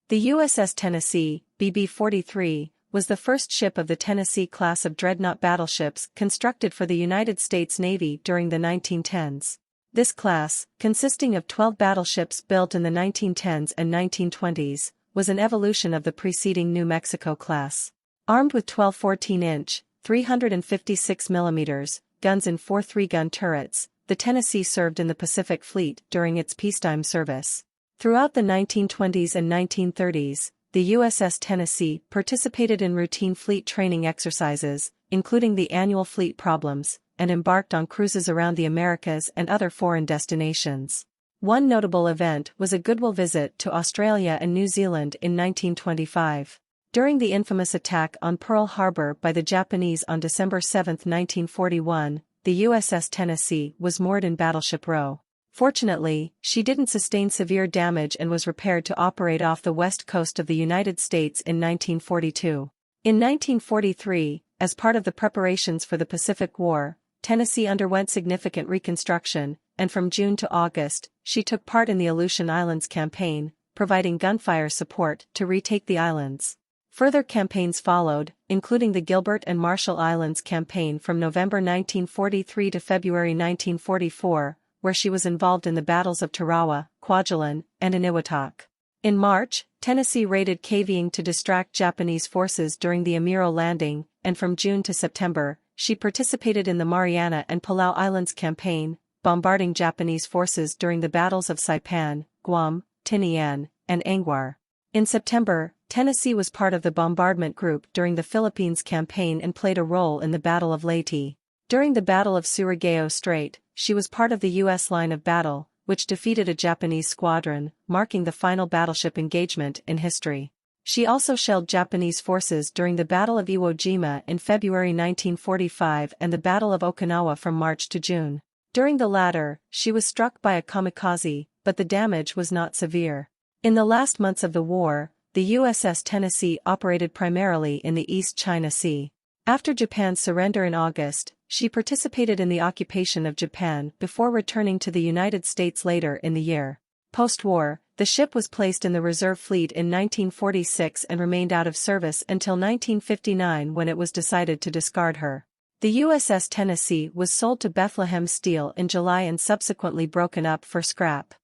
The USS Tennessee, BB-43, was the first ship of the Tennessee class of dreadnought battleships constructed for the United States Navy during the 1910s. This class, consisting of 12 battleships built in the 1910s and 1920s, was an evolution of the preceding New Mexico class. Armed with 12 14-inch, 356 mm guns in 4 3-gun turrets, the Tennessee served in the Pacific Fleet during its peacetime service. Throughout the 1920s and 1930s, the USS Tennessee participated in routine fleet training exercises, including the annual fleet problems, and embarked on cruises around the Americas and other foreign destinations. One notable event was a goodwill visit to Australia and New Zealand in 1925. During the infamous attack on Pearl Harbor by the Japanese on December 7, 1941, the USS Tennessee was moored in Battleship Row. Fortunately, she didn't sustain severe damage and was repaired to operate off the west coast of the United States in 1942. In 1943, as part of the preparations for the Pacific War, Tennessee underwent significant reconstruction, and from June to August, she took part in the Aleutian Islands campaign, providing gunfire support to retake the islands. Further campaigns followed, including the Gilbert and Marshall Islands campaign from November 1943 to February 1944, where she was involved in the battles of Tarawa, Kwajalein, and Eniwetok. In March, Tennessee raided Kavieng to distract Japanese forces during the Amiro landing, and from June to September, she participated in the Mariana and Palau Islands campaign, bombarding Japanese forces during the battles of Saipan, Guam, Tinian, and Anguar. In September, Tennessee was part of the bombardment group during the Philippines campaign and played a role in the Battle of Leyte. During the Battle of Surigao Strait, she was part of the U.S. line of battle, which defeated a Japanese squadron, marking the final battleship engagement in history. She also shelled Japanese forces during the Battle of Iwo Jima in February 1945 and the Battle of Okinawa from March to June. During the latter, she was struck by a kamikaze, but the damage was not severe. In the last months of the war, the USS Tennessee operated primarily in the East China Sea. After Japan's surrender in August, she participated in the occupation of Japan before returning to the United States later in the year. Post-war, the ship was placed in the reserve fleet in 1946 and remained out of service until 1959 when it was decided to discard her. The USS Tennessee was sold to Bethlehem Steel in July and subsequently broken up for scrap.